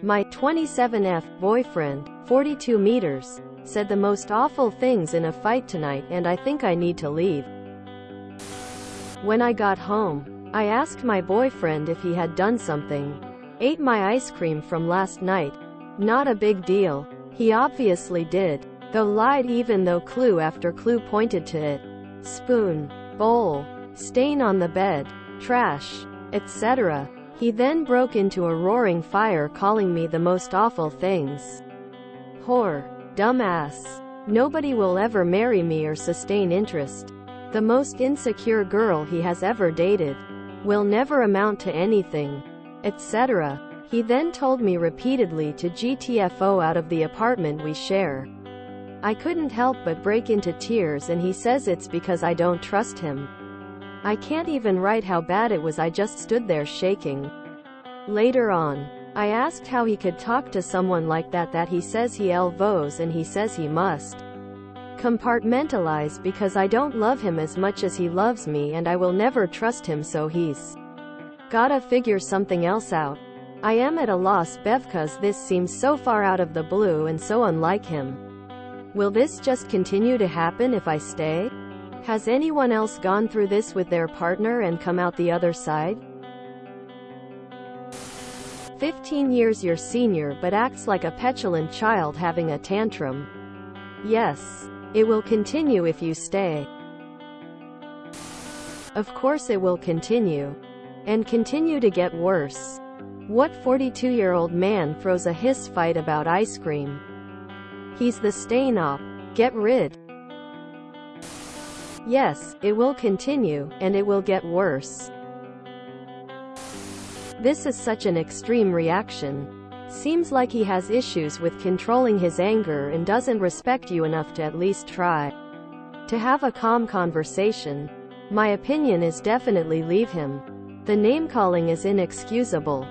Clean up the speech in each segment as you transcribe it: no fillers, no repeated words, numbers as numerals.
My 27F boyfriend, 42 meters, said the most awful things in a fight tonight and I think I need to leave. When I got home, I asked my boyfriend if he had done something. Ate my ice cream from last night. Not a big deal. He obviously did, though lied even though clue after clue pointed to it. Spoon, bowl, stain on the bed, trash, etc. He then broke into a roaring fire calling me the most awful things. Whore. Dumbass. Nobody will ever marry me or sustain interest. The most insecure girl he has ever dated. Will never amount to anything. Etc. He then told me repeatedly to GTFO out of the apartment we share. I couldn't help but break into tears and he says it's because I don't trust him. I can't even write how bad it was, I just stood there shaking. Later on, I asked how he could talk to someone like that he says he elbows and he says he must compartmentalize because I don't love him as much as he loves me and I will never trust him, so he's gotta figure something else out. I am at a loss because this seems so far out of the blue and so unlike him. Will this just continue to happen if I stay? Has anyone else gone through this with their partner and come out the other side? 15 years your senior but acts like a petulant child having a tantrum. Yes. It will continue if you stay. Of course it will continue. And continue to get worse. What 42-year-old man throws a hiss fight about ice cream? He's the stain op. Get rid. Yes, it will continue, and it will get worse. This is such an extreme reaction. Seems like he has issues with controlling his anger and doesn't respect you enough to at least try to have a calm conversation. My opinion is definitely leave him. The name-calling is inexcusable.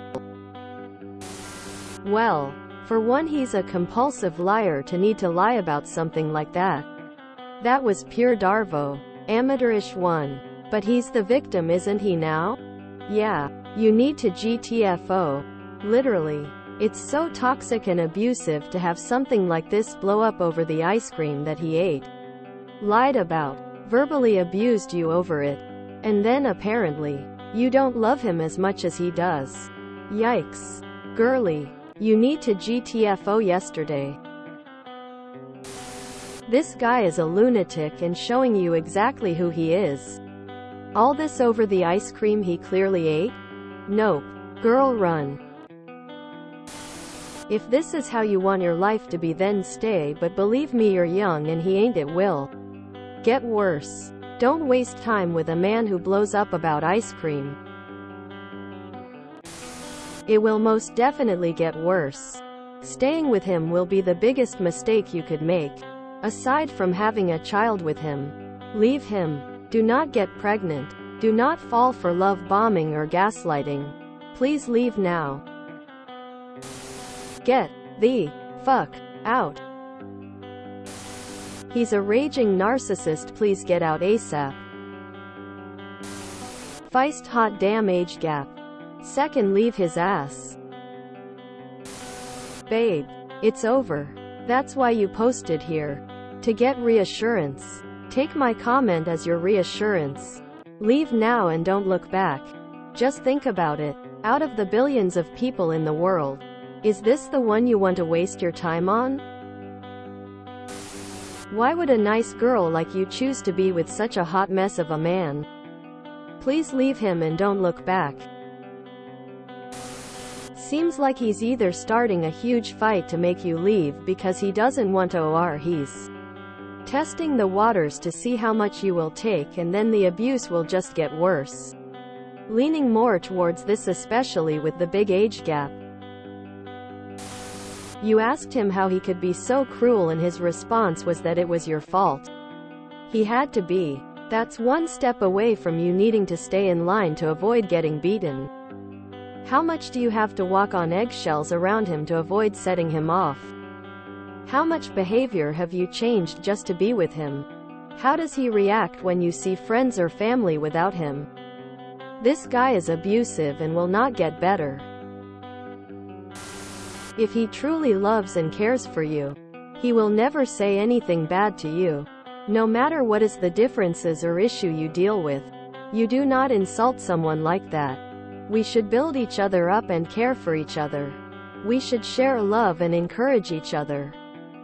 Well, for one, he's a compulsive liar to need to lie about something like that. That was pure Darvo. Amateurish one. But he's the victim, isn't he now? Yeah. You need to GTFO. Literally. It's so toxic and abusive to have something like this blow up over the ice cream that he ate. Lied about. Verbally abused you over it. And then apparently, you don't love him as much as he does. Yikes. Girly. You need to GTFO yesterday. This guy is a lunatic and showing you exactly who he is. All this over the ice cream he clearly ate? Nope. Girl, run. If this is how you want your life to be, then stay, but believe me, you're young and he ain't. It will get worse. Don't waste time with a man who blows up about ice cream. It will most definitely get worse. Staying with him will be the biggest mistake you could make. Aside from having a child with him. Leave him. Do not get pregnant. Do not fall for love bombing or gaslighting. Please leave now. Get the fuck out. He's a raging narcissist. Please get out ASAP. Feist hot damn age gap. Second, leave his ass. Babe. It's over. That's why you posted here. To get reassurance. Take my comment as your reassurance. Leave now and don't look back. Just think about it. Out of the billions of people in the world, is this the one you want to waste your time on? Why would a nice girl like you choose to be with such a hot mess of a man? Please leave him and don't look back. Seems like he's either starting a huge fight to make you leave because he doesn't want to, or he's testing the waters to see how much you will take, and then the abuse will just get worse. Leaning more towards this, especially with the big age gap. You asked him how he could be so cruel and his response was that it was your fault. He had to be. That's one step away from you needing to stay in line to avoid getting beaten. How much do you have to walk on eggshells around him to avoid setting him off? How much behavior have you changed just to be with him? How does he react when you see friends or family without him? This guy is abusive and will not get better. If he truly loves and cares for you, he will never say anything bad to you. No matter what is the differences or issue you deal with, you do not insult someone like that. We should build each other up and care for each other. We should share love and encourage each other.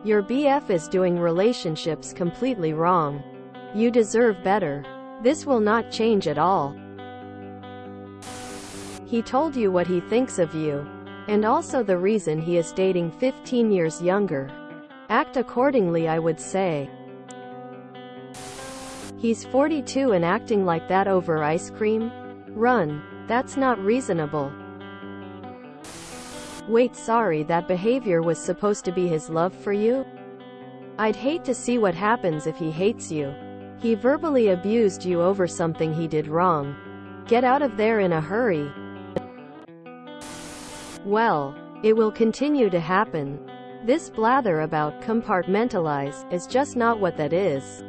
Your BF is doing relationships completely wrong. You deserve better. This will not change at all. He told you what he thinks of you, and also the reason he is dating 15 years younger. Act accordingly, I would say. He's 42 and acting like that over ice cream? Run. That's not reasonable. Wait, sorry, that behavior was supposed to be his love for you? I'd hate to see what happens if he hates you. He verbally abused you over something he did wrong. Get out of there in a hurry. Well, it will continue to happen. This blather about compartmentalize is just not what that is.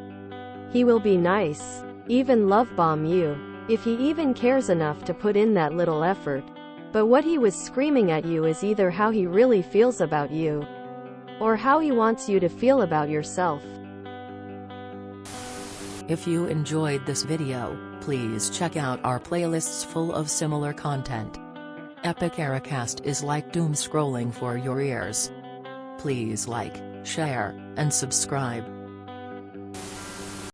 He will be nice, even love bomb you, if he even cares enough to put in that little effort. But what he was screaming at you is either how he really feels about you, or how he wants you to feel about yourself. If you enjoyed this video, please check out our playlists full of similar content. Epic Ericast is like doom scrolling for your ears. Please like, share, and subscribe.